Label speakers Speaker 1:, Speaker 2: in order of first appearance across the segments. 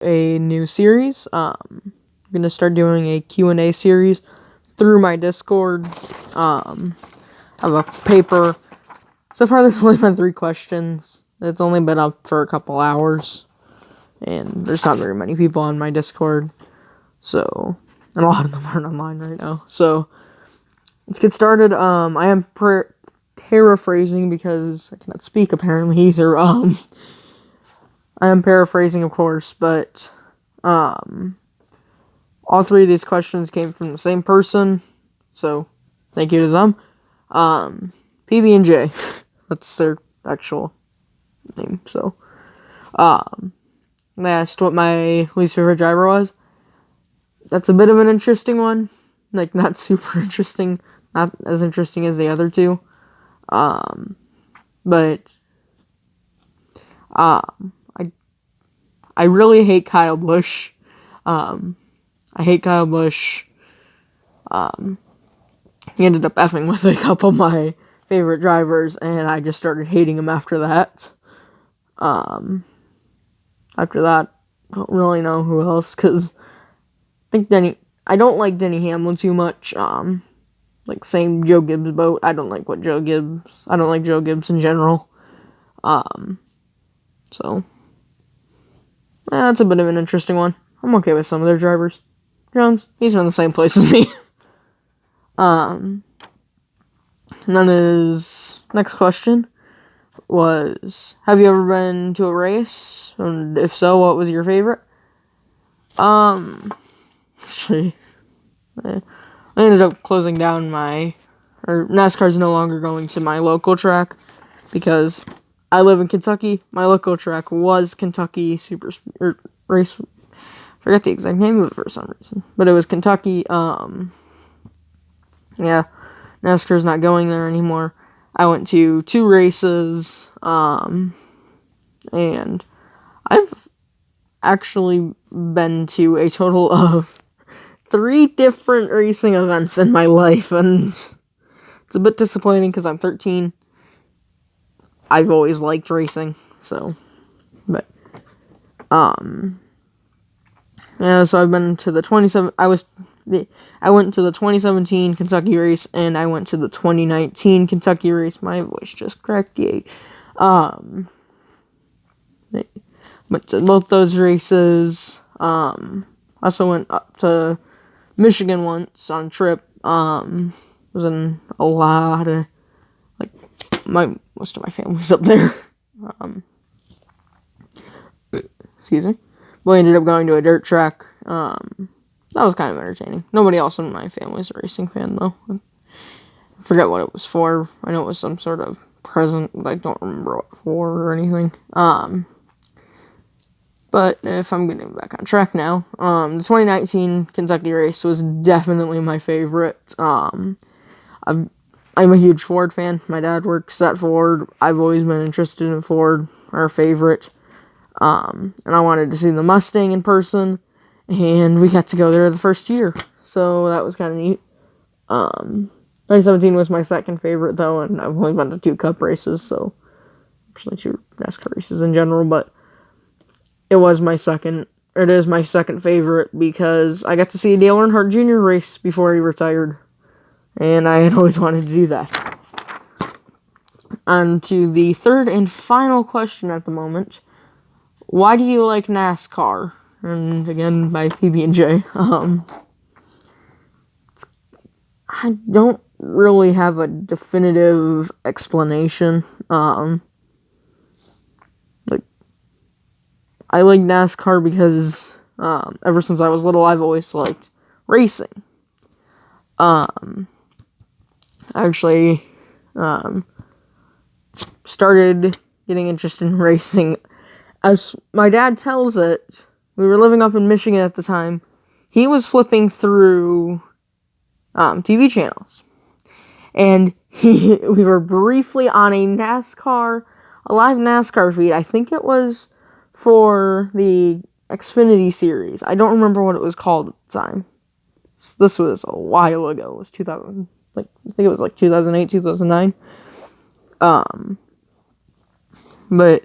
Speaker 1: A new series. I'm gonna start doing a Q&A series through my Discord. I have a paper. So far, there's only been 3 questions. It's only been up for a couple hours, and there's not very many people on my Discord. So, and a lot of them aren't online right now. So, let's get started. I am paraphrasing because I cannot speak apparently either. I am paraphrasing, of course, but all 3 of these questions came from the same person, so thank you to them. PB&J, that's their actual name. So, they asked what my least favorite driver was. That's a bit of an interesting one, like not super interesting, not as interesting as the other 2. But I really hate Kyle Busch. I hate Kyle Busch. He ended up effing with a couple of my favorite drivers, and I just started hating him after that. After that, I don't really know who else, because I don't like Denny Hamlin too much. Like, same Joe Gibbs boat. I don't like Joe Gibbs in general. So, that's a bit of an interesting one. I'm okay with some of their drivers. Jones, he's from the same place as me. And then his next question was, have you ever been to a race? And if so, what was your favorite? Actually, I ended up closing down NASCAR's no longer going to my local track because I live in Kentucky. My local track was Kentucky Super Race. Forget the exact name of it for some reason, but it was Kentucky. Yeah, NASCAR's not going there anymore. I went to 2 races, and I've actually been to a total of 3 different racing events in my life, and it's a bit disappointing because I'm 13. I've always liked racing, so, but, yeah, so I've been to the I went to the 2017 Kentucky race, and I went to the 2019 Kentucky race. My voice just cracked, yay. Went to both those races. Also went up to Michigan once on a trip. Was in a lot of, like, most of my family's up there. Excuse me. We ended up going to a dirt track. That was kind of entertaining. Nobody else in my family is a racing fan, though. I forget what it was for. I know it was some sort of present, but I don't remember what for or anything. But if I'm getting back on track now, the 2019 Kentucky race was definitely my favorite. I'm a huge Ford fan. My dad works at Ford. I've always been interested in Ford, our favorite. And I wanted to see the Mustang in person, and we got to go there the first year, so that was kind of neat. 2017 was my second favorite, though, and I've only been to 2 Cup races, so actually 2 NASCAR races in general, but it is my second favorite because I got to see Dale Earnhardt Jr. race before he retired, and I had always wanted to do that. On to the third and final question at the moment. Why do you like NASCAR? And again, by PB&J. I don't really have a definitive explanation. I like NASCAR because ever since I was little, I've always liked racing. Actually, started getting interested in racing. As my dad tells it, we were living up in Michigan at the time. He was flipping through TV channels, and we were briefly on a live NASCAR feed. I think it was for the Xfinity series. I don't remember what it was called at the time. This was a while ago. It was 2000, I think it was 2008, 2009. But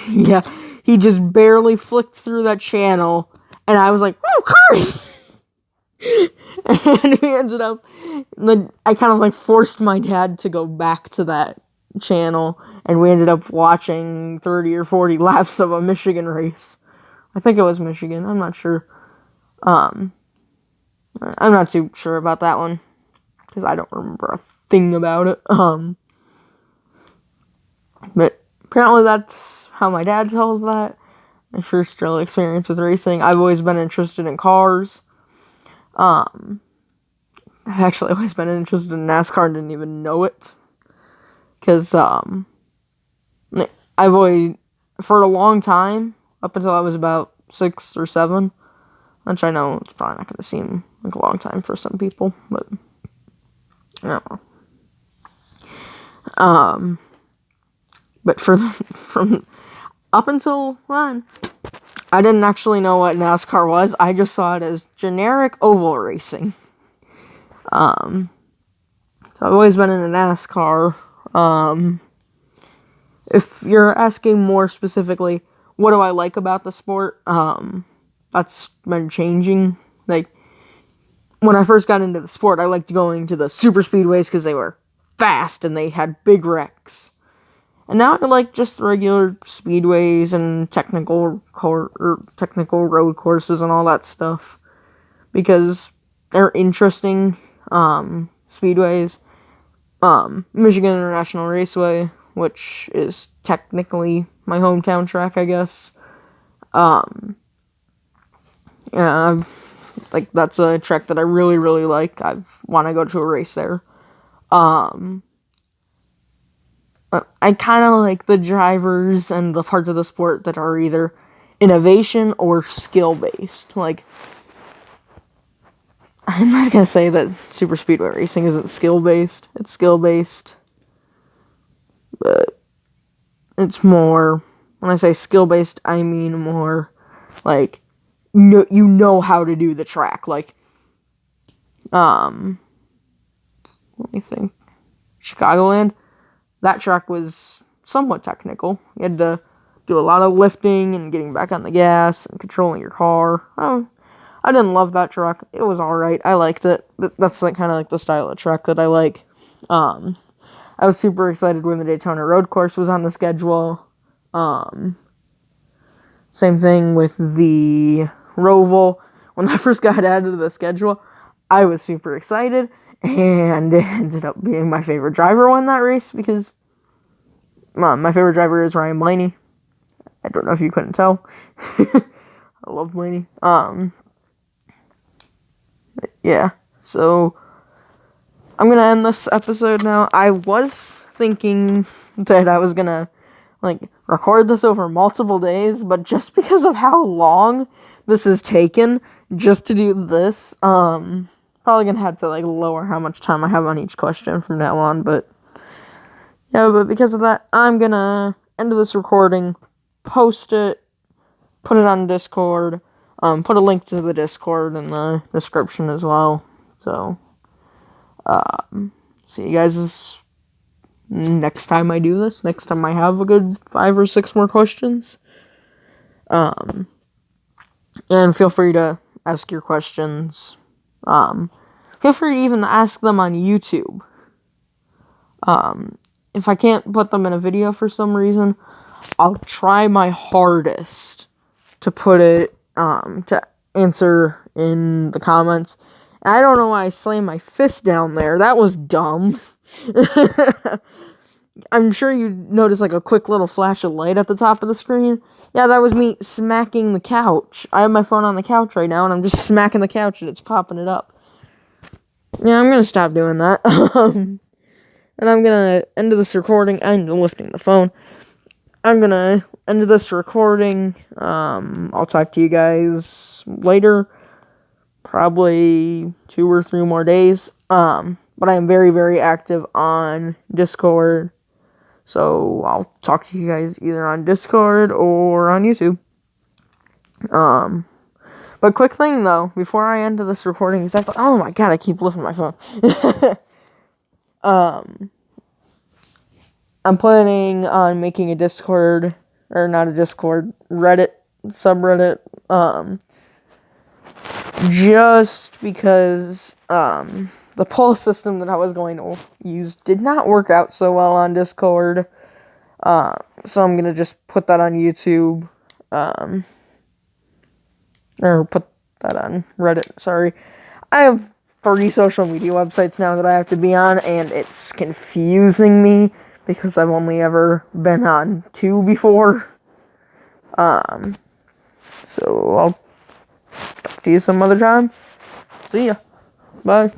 Speaker 1: yeah, he just barely flicked through that channel, and I was like, "Oh, cars!" And we ended up, I kind of like forced my dad to go back to that channel, and we ended up watching 30 or 40 laps of a Michigan race. I think it was Michigan. I'm not sure. I'm not too sure about that one because I don't remember a thing about it. But apparently that's how my dad tells that. My first real experience with racing. I've always been interested in cars. I've actually always been interested in NASCAR and didn't even know it. Because, I've always, for a long time, up until I was about 6 or 7, which I know it's probably not going to seem like a long time for some people, but, I don't know. But from up until then, I didn't actually know what NASCAR was. I just saw it as generic oval racing. So I've always been into NASCAR. If you're asking more specifically, what do I like about the sport? That's been changing. Like, when I first got into the sport, I liked going to the super speedways because they were fast and they had big wrecks. And now I like just the regular speedways and technical road courses and all that stuff because they're interesting. Speedways, Michigan International Raceway, which is technically my hometown track, I guess. Yeah, like that's a track that I really, really like. I want to go to a race there. I kind of like the drivers and the parts of the sport that are either innovation or skill based. Like, I'm not gonna say that super speedway racing isn't skill based. It's skill based, but it's more. When I say skill based, I mean more like you know how to do the track. Like, let me think. Chicagoland. That track was somewhat technical. You had to do a lot of lifting and getting back on the gas and controlling your car. Oh, I didn't love that track. It was alright. I liked it. But that's like kind of like the style of track that I like. I was super excited when the Daytona Road Course was on the schedule. Same thing with the Roval. When I first got added to the schedule, I was super excited, and it ended up being my favorite driver won that race because my favorite driver is Ryan Blaney. I don't know if you couldn't tell. I love Blaney. Yeah. So I'm gonna end this episode now. I was thinking that I was gonna record this over multiple days, but just because of how long this has taken just to do this, probably gonna have to lower how much time I have on each question from now on, but yeah, but because of that, I'm gonna end this recording, post it, put it on Discord, put a link to the Discord in the description as well. So, see you guys next time I do this. Next time I have a good 5 or 6 more questions. And feel free to ask your questions. Feel free to even ask them on YouTube. If I can't put them in a video for some reason, I'll try my hardest to put it, to answer in the comments. And I don't know why I slammed my fist down there. That was dumb. I'm sure you noticed a quick little flash of light at the top of the screen. Yeah, that was me smacking the couch. I have my phone on the couch right now, and I'm just smacking the couch, and it's popping it up. Yeah, I'm gonna stop doing that. And I'm gonna end this recording. I'm lifting the phone. I'm gonna end this recording. I'll talk to you guys later. Probably 2 or 3 more days. But I am very, very active on Discord. So I'll talk to you guys either on Discord or on YouTube. But quick thing though, before I end this recording, is oh my god, I keep lifting my phone. I'm planning on making a Discord or not a Discord, Reddit subreddit, just because the poll system that I was going to use did not work out so well on Discord. So I'm gonna just put that on YouTube, or put that on Reddit. Sorry, I have 3 social media websites now that I have to be on, and it's confusing me because I've only ever been on 2 before. So I'll talk to you some other time. See ya. Bye.